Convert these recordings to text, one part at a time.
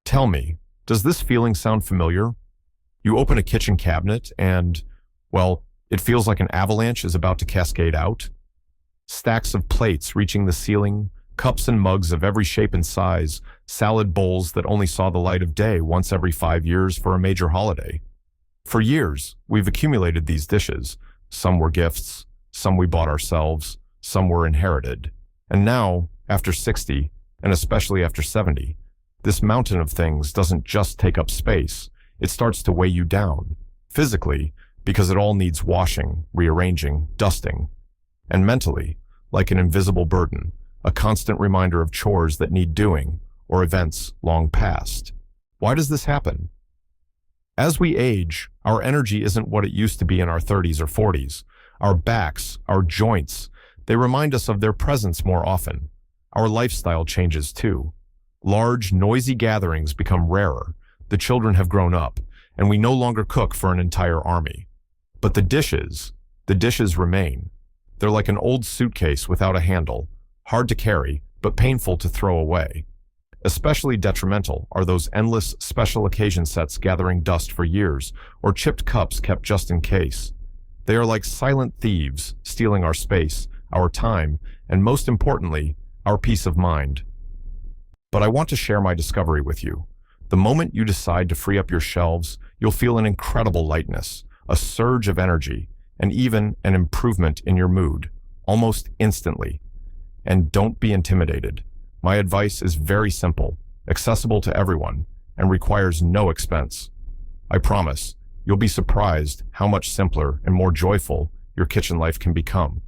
Tell me, does this feeling sound familiar? You open a kitchen cabinet and, well, it feels like an avalanche is about to cascade out. Stacks of plates reaching the ceiling, cups and mugs of every shape and size, salad bowls that only saw the light of day once every 5 years for a major holiday. For years, we've accumulated these dishes. Some were gifts, some we bought ourselves, some were inherited. And now, after 60, and especially after 70, this mountain of things doesn't just take up space, it starts to weigh you down, physically, because it all needs washing, rearranging, dusting, and mentally, like an invisible burden, a constant reminder of chores that need doing, or events long past. Why does this happen? As we age, our energy isn't what it used to be in our 30s or 40s. Our backs, our joints, they remind us of their presence more often. Our lifestyle changes too. Large, noisy gatherings become rarer. The children have grown up, and we no longer cook for an entire army. But the dishes remain. They're like an old suitcase without a handle, hard to carry, but painful to throw away. Especially detrimental are those endless special occasion sets gathering dust for years, or chipped cups kept just in case. They are like silent thieves, stealing our space, our time, and most importantly, our peace of mind. But I want to share my discovery with you. The moment you decide to free up your shelves, you'll feel an incredible lightness, a surge of energy, and even an improvement in your mood, almost instantly. And don't be intimidated. My advice is very simple, accessible to everyone, and requires no expense. I promise, you'll be surprised how much simpler and more joyful your kitchen life can become.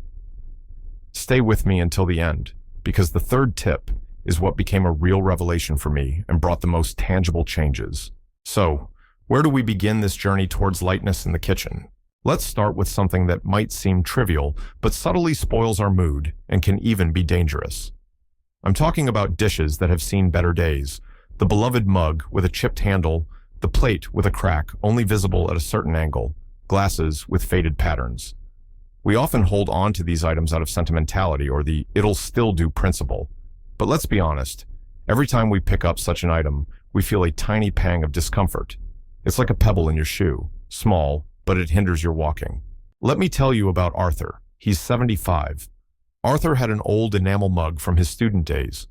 Stay with me until the end, because the third tip is what became a real revelation for me and brought the most tangible changes. So, where do we begin this journey towards lightness in the kitchen? Let's start with something that might seem trivial, but subtly spoils our mood and can even be dangerous. I'm talking about dishes that have seen better days. The beloved mug with a chipped handle, the plate with a crack only visible at a certain angle, glasses with faded patterns. We often hold on to these items out of sentimentality or the "it'll still do" principle. But let's be honest, every time we pick up such an item, we feel a tiny pang of discomfort. It's like a pebble in your shoe, small, but it hinders your walking. Let me tell you about Arthur. He's 75. Arthur had an old enamel mug from his student days.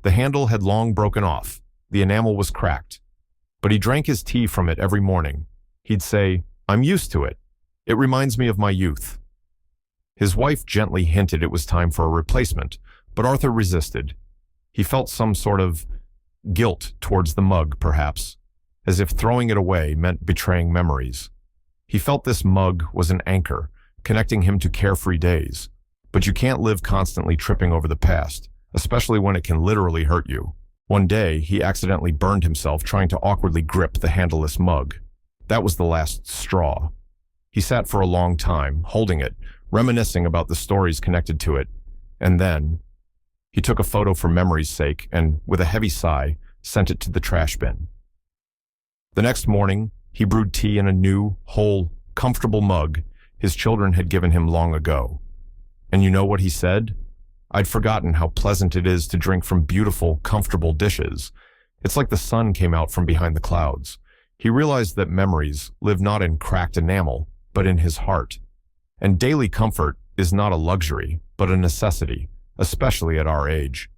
The handle had long broken off. The enamel was cracked. But he drank his tea from it every morning. He'd say, "I'm used to it. It reminds me of my youth." His wife gently hinted it was time for a replacement, but Arthur resisted. He felt some sort of guilt towards the mug, perhaps, as if throwing it away meant betraying memories. He felt this mug was an anchor, connecting him to carefree days. But you can't live constantly tripping over the past, especially when it can literally hurt you. One day, he accidentally burned himself trying to awkwardly grip the handleless mug. That was the last straw. He sat for a long time, holding it, reminiscing about the stories connected to it, and then he took a photo for memory's sake and, with a heavy sigh, sent it to the trash bin. The next morning, he brewed tea in a new, whole, comfortable mug his children had given him long ago. And you know what he said? "I'd forgotten how pleasant it is to drink from beautiful, comfortable dishes. It's like the sun came out from behind the clouds." He realized that memories live not in cracked enamel, but in his heart. And daily comfort is not a luxury, but a necessity, especially at our age.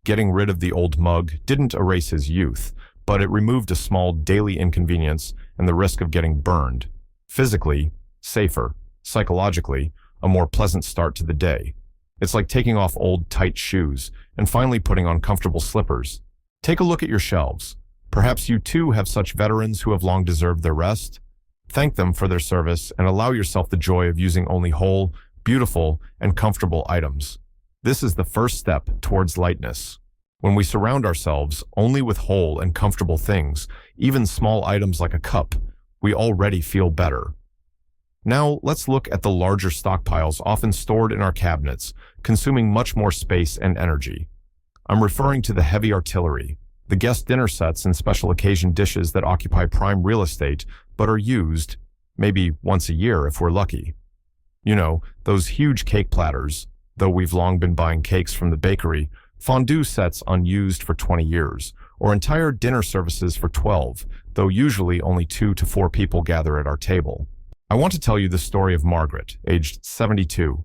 Getting rid of the old mug didn't erase his youth, but it removed a small daily inconvenience and the risk of getting burned. Physically, safer. Psychologically, a more pleasant start to the day. It's like taking off old, tight shoes and finally putting on comfortable slippers. Take a look at your shelves. Perhaps you too have such veterans who have long deserved their rest. Thank them for their service and allow yourself the joy of using only whole, beautiful, and comfortable items. This is the first step towards lightness. When we surround ourselves only with whole and comfortable things, even small items like a cup, we already feel better. Now, let's look at the larger stockpiles often stored in our cabinets, consuming much more space and energy. I'm referring to the heavy artillery, the guest dinner sets and special occasion dishes that occupy prime real estate but are used, maybe once a year if we're lucky. You know, those huge cake platters, though we've long been buying cakes from the bakery, fondue sets unused for 20 years, or entire dinner services for 12, though usually only 2 to 4 people gather at our table. I want to tell you the story of Margaret, aged 72.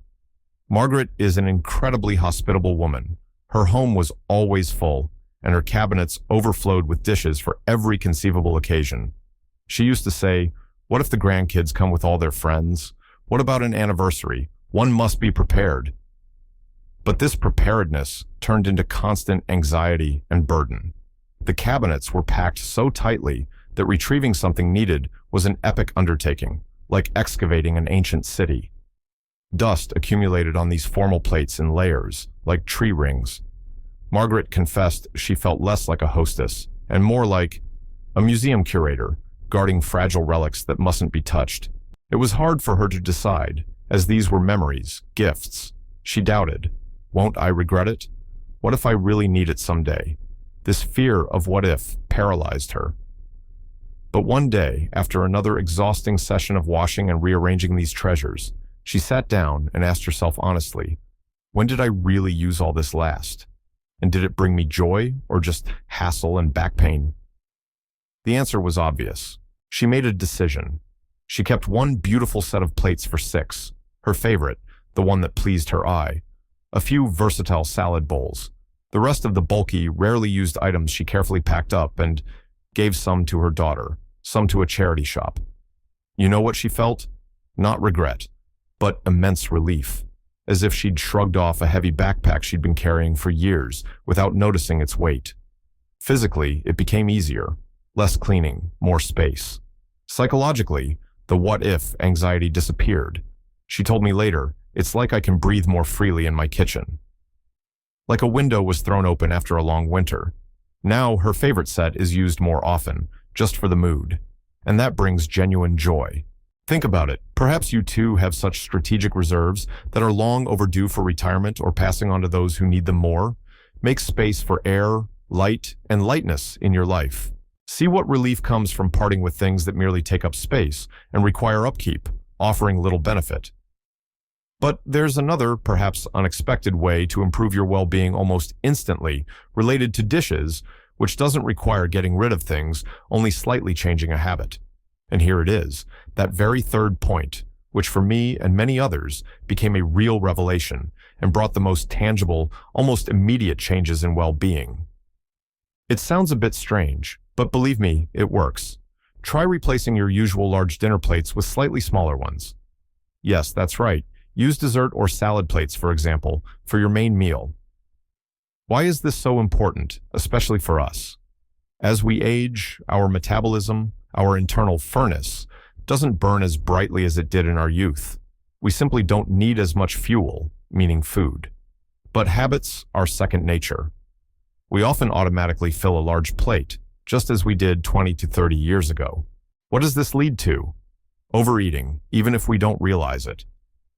Margaret is an incredibly hospitable woman. Her home was always full, and her cabinets overflowed with dishes for every conceivable occasion. She used to say, "What if the grandkids come with all their friends? What about an anniversary? One must be prepared." But this preparedness turned into constant anxiety and burden. The cabinets were packed so tightly that retrieving something needed was an epic undertaking, like excavating an ancient city. Dust accumulated on these formal plates in layers, like tree rings. Margaret confessed she felt less like a hostess and more like a museum curator, guarding fragile relics that mustn't be touched. It was hard for her to decide, as these were memories, gifts. She doubted, won't I regret it? What if I really need it someday? This fear of what if paralyzed her. But one day, after another exhausting session of washing and rearranging these treasures, she sat down and asked herself honestly, when did I really use all this last? And did it bring me joy or just hassle and back pain? The answer was obvious. She made a decision. She kept one beautiful set of plates for 6, her favorite, the one that pleased her eye, a few versatile salad bowls. The rest of the bulky, rarely used items she carefully packed up and gave some to her daughter, some to a charity shop. You know what she felt? Not regret, but immense relief, as if she'd shrugged off a heavy backpack she'd been carrying for years without noticing its weight. Physically, it became easier, less cleaning, more space. Psychologically, the what-if anxiety disappeared. She told me later, it's like I can breathe more freely in my kitchen. Like a window was thrown open after a long winter. Now her favorite set is used more often, just for the mood. And that brings genuine joy. Think about it. Perhaps you too have such strategic reserves that are long overdue for retirement or passing on to those who need them more. Make space for air, light, and lightness in your life. See what relief comes from parting with things that merely take up space and require upkeep, offering little benefit. But there's another, perhaps unexpected way to improve your well-being almost instantly, related to dishes, which doesn't require getting rid of things, only slightly changing a habit. And here it is, that very third point, which for me and many others became a real revelation and brought the most tangible, almost immediate changes in well-being. It sounds a bit strange, but believe me, it works. Try replacing your usual large dinner plates with slightly smaller ones. Yes, that's right. Use dessert or salad plates, for example, for your main meal. Why is this so important, especially for us? As we age, our metabolism, our internal furnace, doesn't burn as brightly as it did in our youth. We simply don't need as much fuel, meaning food. But habits are second nature. We often automatically fill a large plate, just as we did 20 to 30 years ago. What does this lead to? Overeating, even if we don't realize it.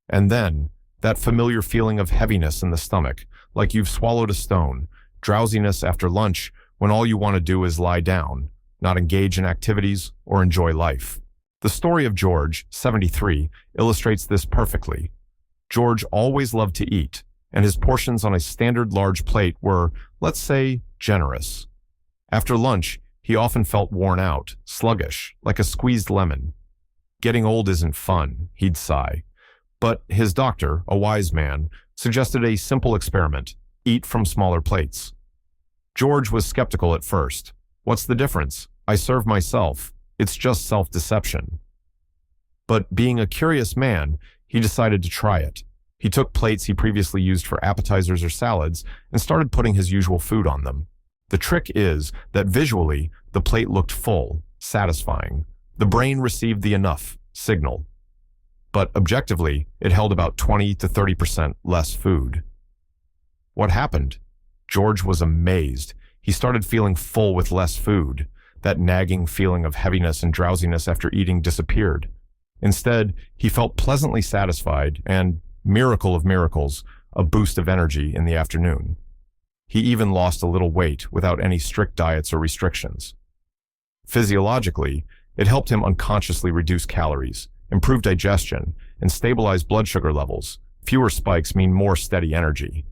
And then, that familiar feeling of heaviness in the stomach, like you've swallowed a stone, drowsiness after lunch when all you want to do is lie down, not engage in activities or enjoy life. The story of George, 73, illustrates this perfectly. George always loved to eat, and his portions on a standard large plate were, let's say, generous. After lunch, he often felt worn out, sluggish, like a squeezed lemon. Getting old isn't fun, he'd sigh. But his doctor, a wise man, suggested a simple experiment: eat from smaller plates. George was skeptical at first. What's the difference? I serve myself. It's just self-deception. But being a curious man, he decided to try it. He took plates he previously used for appetizers or salads and started putting his usual food on them. The trick is that visually, the plate looked full, satisfying. The brain received the enough signal. But objectively, it held about 20 to 30% less food. What happened? George was amazed. He started feeling full with less food. That nagging feeling of heaviness and drowsiness after eating disappeared. Instead, he felt pleasantly satisfied and, miracle of miracles, a boost of energy in the afternoon. He even lost a little weight without any strict diets or restrictions. Physiologically, it helped him unconsciously reduce calories, improve digestion, and stabilize blood sugar levels. Fewer spikes mean more steady energy.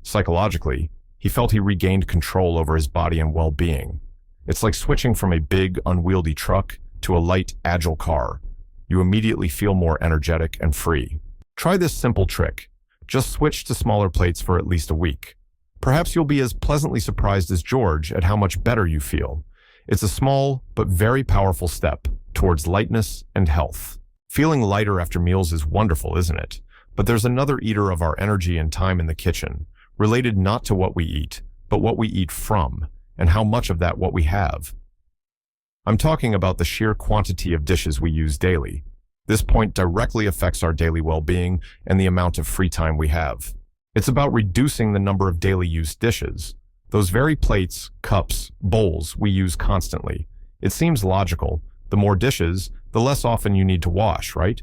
Psychologically, He felt he regained control over his body and well-being. It's like switching from a big, unwieldy truck to a light, agile car. You immediately feel more energetic and free. Try this simple trick. Just switch to smaller plates for at least a week. Perhaps you'll be as pleasantly surprised as George at how much better you feel. It's a small but very powerful step towards lightness and health. Feeling lighter after meals is wonderful, isn't it? But there's another eater of our energy and time in the kitchen, related not to what we eat, but what we eat from, and how much of that what we have. I'm talking about the sheer quantity of dishes we use daily. This point directly affects our daily well-being and the amount of free time we have. It's about reducing the number of daily use dishes. Those very plates, cups, bowls we use constantly. It seems logical. The more dishes, the less often you need to wash, right?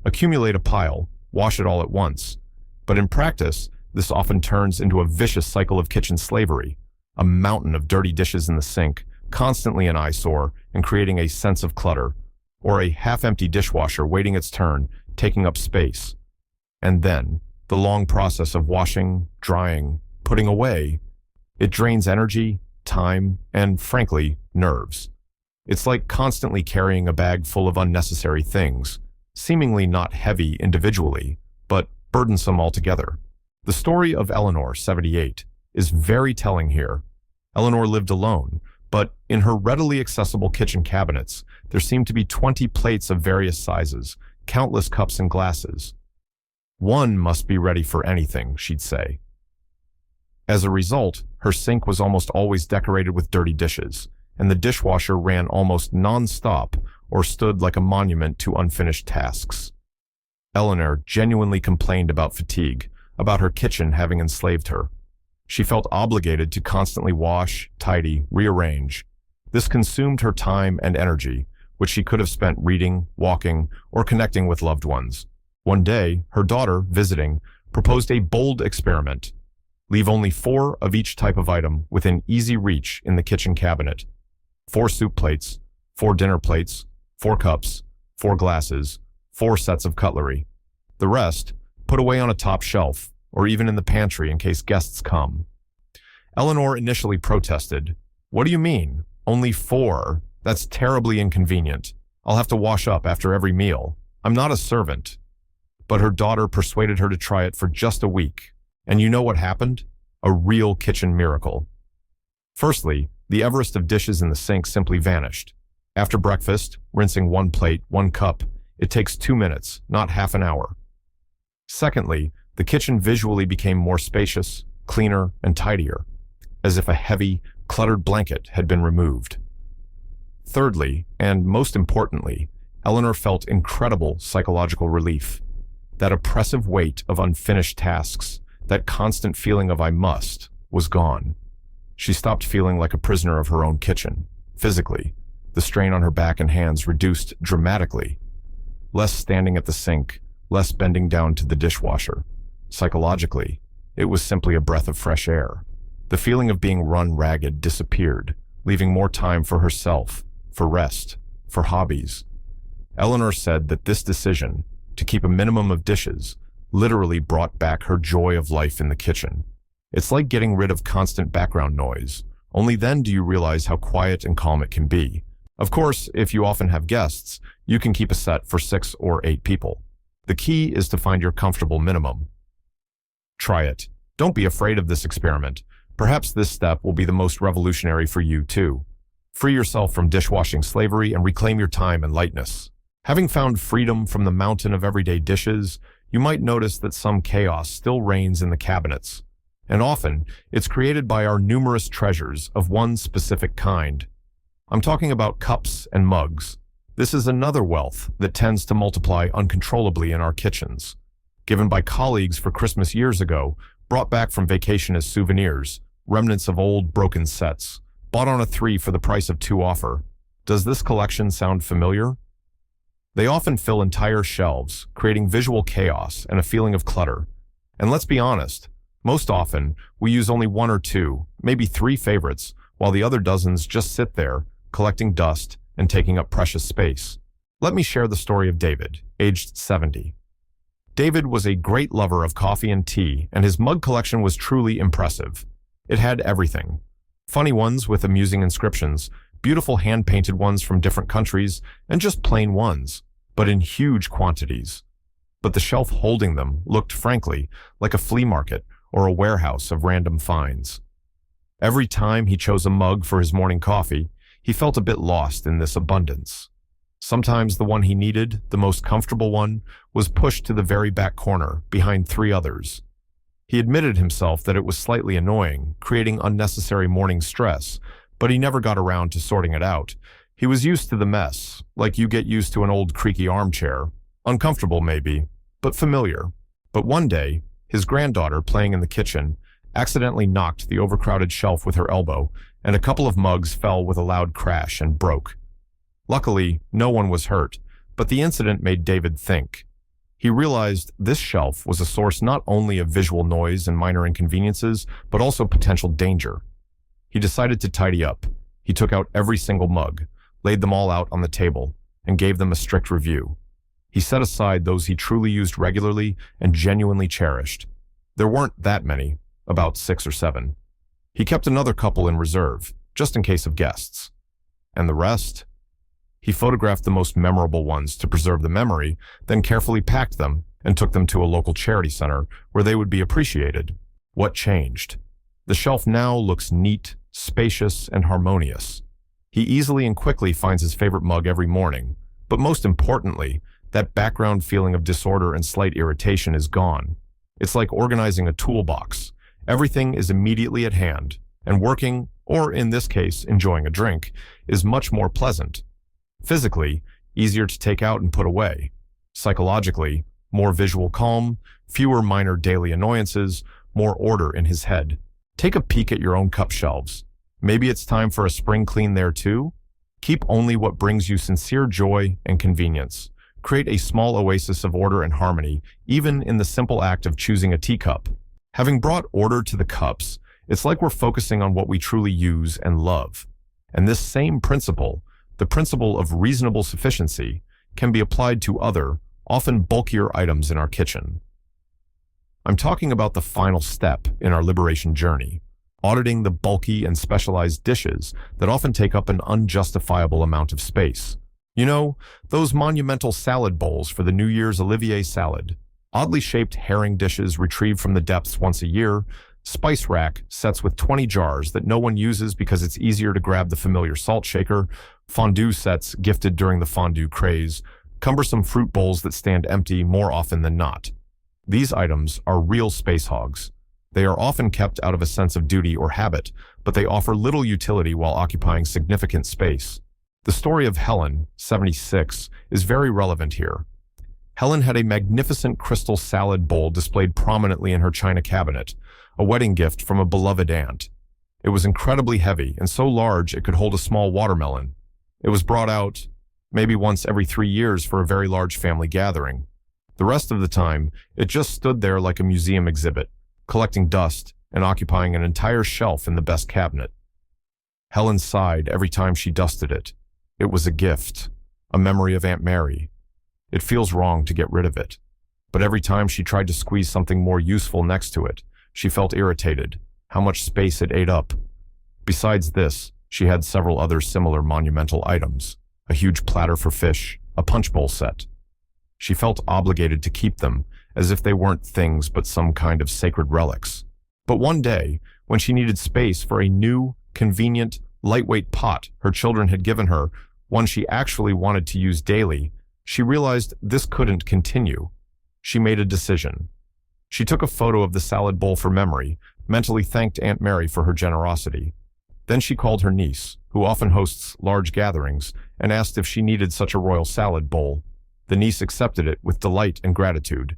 Accumulate a pile, wash it all at once. But in practice, this often turns into a vicious cycle of kitchen slavery. A mountain of dirty dishes in the sink, constantly an eyesore and creating a sense of clutter. Or a half-empty dishwasher waiting its turn, taking up space. And then, the long process of washing, drying, putting away. It drains energy, time, and, frankly, nerves. It's like constantly carrying a bag full of unnecessary things, seemingly not heavy individually, but burdensome altogether. The story of Eleanor, 78, is very telling here. Eleanor lived alone, but in her readily accessible kitchen cabinets, there seemed to be 20 plates of various sizes, countless cups and glasses. One must be ready for anything, she'd say. As a result, her sink was almost always decorated with dirty dishes, and the dishwasher ran almost non-stop or stood like a monument to unfinished tasks. Eleanor genuinely complained about fatigue, about her kitchen having enslaved her. She felt obligated to constantly wash, tidy, rearrange. This consumed her time and energy, which she could have spent reading, walking, or connecting with loved ones. One day, her daughter, visiting, proposed a bold experiment. Leave only 4 of each type of item within easy reach in the kitchen cabinet. 4 soup plates, 4 dinner plates, 4 cups, 4 glasses, 4 sets of cutlery. The rest, put away on a top shelf, or even in the pantry in case guests come. Eleanor initially protested. "What do you mean? Only 4? That's terribly inconvenient. I'll have to wash up after every meal. I'm not a servant." But her daughter persuaded her to try it for just a week. And you know what happened? A real kitchen miracle. Firstly, the Everest of dishes in the sink simply vanished. After breakfast, rinsing 1 plate, 1 cup, it takes 2 minutes, not half an hour. Secondly, the kitchen visually became more spacious, cleaner, and tidier, as if a heavy, cluttered blanket had been removed. Thirdly, and most importantly, Eleanor felt incredible psychological relief. That oppressive weight of unfinished tasks, that constant feeling of "I must," was gone. She stopped feeling like a prisoner of her own kitchen. Physically, the strain on her back and hands reduced dramatically. Less standing at the sink, less bending down to the dishwasher. Psychologically, it was simply a breath of fresh air. The feeling of being run ragged disappeared, leaving more time for herself, for rest, for hobbies. Eleanor said that this decision, to keep a minimum of dishes, literally brought back her joy of life in the kitchen. It's like getting rid of constant background noise. Only then do you realize how quiet and calm it can be. Of course, if you often have guests, you can keep a set for 6 or 8 people. The key is to find your comfortable minimum. Try it. Don't be afraid of this experiment. Perhaps this step will be the most revolutionary for you too. Free yourself from dishwashing slavery and reclaim your time and lightness. Having found freedom from the mountain of everyday dishes, you might notice that some chaos still reigns in the cabinets. And often, it's created by our numerous treasures of one specific kind. I'm talking about cups and mugs. This is another wealth that tends to multiply uncontrollably in our kitchens. Given by colleagues for Christmas years ago, brought back from vacation as souvenirs, remnants of old broken sets, bought on a 3 for the price of 2 offer. Does this collection sound familiar? They often fill entire shelves, creating visual chaos and a feeling of clutter. And let's be honest, most often, we use only 1 or 2, maybe 3 favorites, while the other dozens just sit there, collecting dust and taking up precious space. Let me share the story of David, aged 70. David was a great lover of coffee and tea, and his mug collection was truly impressive. It had everything. Funny ones with amusing inscriptions, beautiful hand-painted ones from different countries, and just plain ones, but in huge quantities. But the shelf holding them looked, frankly, like a flea market or a warehouse of random finds. Every time he chose a mug for his morning coffee, he felt a bit lost in this abundance. Sometimes the one he needed, the most comfortable one, was pushed to the very back corner, behind three others. He admitted himself that it was slightly annoying, creating unnecessary morning stress, but he never got around to sorting it out. He was used to the mess, like you get used to an old creaky armchair. Uncomfortable maybe, but familiar. But one day, his granddaughter, playing in the kitchen, accidentally knocked the overcrowded shelf with her elbow, and a couple of mugs fell with a loud crash and broke. Luckily, no one was hurt, but the incident made David think. He realized this shelf was a source not only of visual noise and minor inconveniences, but also potential danger. He decided to tidy up. He took out every single mug, laid them all out on the table, and gave them a strict review. He set aside those he truly used regularly and genuinely cherished. There weren't that many, about 6 or 7. He kept another couple in reserve, just in case of guests. And the rest? He photographed the most memorable ones to preserve the memory, then carefully packed them and took them to a local charity center where they would be appreciated. What changed? The shelf now looks neat, spacious, and harmonious. He easily and quickly finds his favorite mug every morning, but most importantly, that background feeling of disorder and slight irritation is gone. It's like organizing a toolbox. Everything is immediately at hand, and working, or in this case, enjoying a drink, is much more pleasant. Physically, easier to take out and put away. Psychologically, more visual calm, fewer minor daily annoyances, more order in his head. Take a peek at your own cup shelves. Maybe it's time for a spring clean there too? Keep only what brings you sincere joy and convenience. Create a small oasis of order and harmony, even in the simple act of choosing a teacup. Having brought order to the cups, it's like we're focusing on what we truly use and love. And this same principle, the principle of reasonable sufficiency, can be applied to other, often bulkier items in our kitchen. I'm talking about the final step in our liberation journey, auditing the bulky and specialized dishes that often take up an unjustifiable amount of space. You know, those monumental salad bowls for the New Year's Olivier salad, oddly shaped herring dishes retrieved from the depths once a year, spice rack sets with 20 jars that no one uses because it's easier to grab the familiar salt shaker, fondue sets gifted during the fondue craze, cumbersome fruit bowls that stand empty more often than not. These items are real space hogs. They are often kept out of a sense of duty or habit, but they offer little utility while occupying significant space. The story of Helen, 76, is very relevant here. Helen had a magnificent crystal salad bowl displayed prominently in her china cabinet, a wedding gift from a beloved aunt. It was incredibly heavy and so large it could hold a small watermelon. It was brought out maybe once every 3 years for a very large family gathering. The rest of the time, it just stood there like a museum exhibit, collecting dust and occupying an entire shelf in the best cabinet. Helen sighed every time she dusted it. It was a gift, a memory of Aunt Mary. It feels wrong to get rid of it. But every time she tried to squeeze something more useful next to it, she felt irritated, how much space it ate up. Besides this, she had several other similar monumental items, a huge platter for fish, a punch bowl set. She felt obligated to keep them, as if they weren't things but some kind of sacred relics. But one day, when she needed space for a new, convenient, lightweight pot her children had given her, one she actually wanted to use daily, she realized this couldn't continue. She made a decision. She took a photo of the salad bowl for memory, mentally thanked Aunt Mary for her generosity. Then she called her niece, who often hosts large gatherings, and asked if she needed such a royal salad bowl. The niece accepted it with delight and gratitude.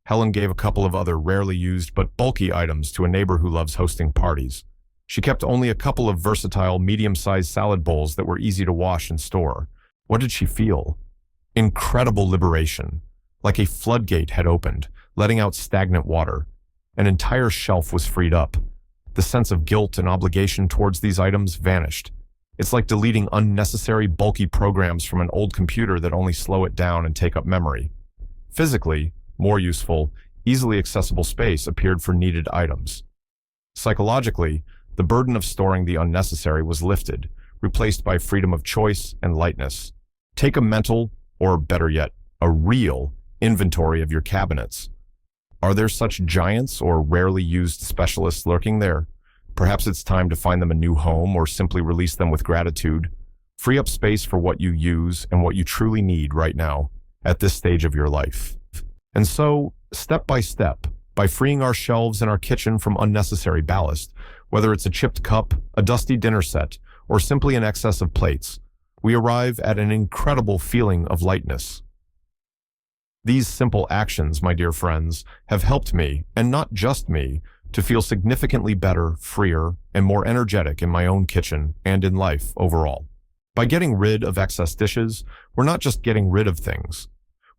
Helen gave a couple of other rarely used but bulky items to a neighbor who loves hosting parties. She kept only a couple of versatile, medium-sized salad bowls that were easy to wash and store. What did she feel? Incredible liberation. Like a floodgate had opened, letting out stagnant water. An entire shelf was freed up. The sense of guilt and obligation towards these items vanished. It's like deleting unnecessary, bulky programs from an old computer that only slow it down and take up memory. Physically, more useful, easily accessible space appeared for needed items. Psychologically, the burden of storing the unnecessary was lifted, replaced by freedom of choice and lightness. Take a mental, or better yet, a real, inventory of your cabinets. Are there such giants or rarely used specialists lurking there? Perhaps it's time to find them a new home or simply release them with gratitude. Free up space for what you use and what you truly need right now, at this stage of your life. And so, step by step, by freeing our shelves in our kitchen from unnecessary ballast, whether it's a chipped cup, a dusty dinner set, or simply an excess of plates, we arrive at an incredible feeling of lightness. These simple actions, my dear friends, have helped me, and not just me, to feel significantly better, freer, and more energetic in my own kitchen and in life overall. By getting rid of excess dishes, we're not just getting rid of things.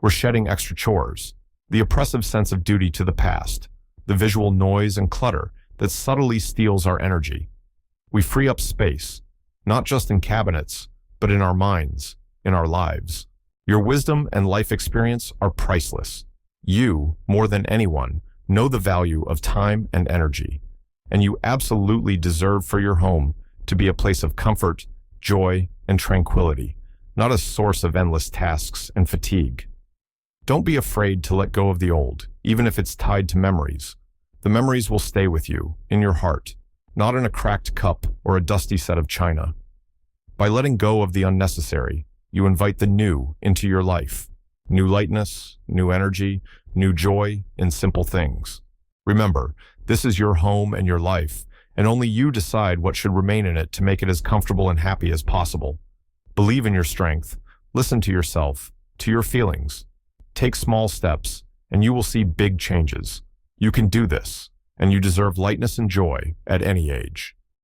We're shedding extra chores, the oppressive sense of duty to the past, the visual noise and clutter that subtly steals our energy. We free up space, not just in cabinets, but in our minds, in our lives. Your wisdom and life experience are priceless. You, more than anyone, know the value of time and energy, and you absolutely deserve for your home to be a place of comfort, joy, and tranquility, not a source of endless tasks and fatigue. Don't be afraid to let go of the old, even if it's tied to memories. The memories will stay with you, in your heart, not in a cracked cup or a dusty set of china. By letting go of the unnecessary, you invite the new into your life. New lightness, new energy, new joy in simple things. Remember, this is your home and your life, and only you decide what should remain in it to make it as comfortable and happy as possible. Believe in your strength, listen to yourself, to your feelings. Take small steps, and you will see big changes. You can do this, and you deserve lightness and joy at any age.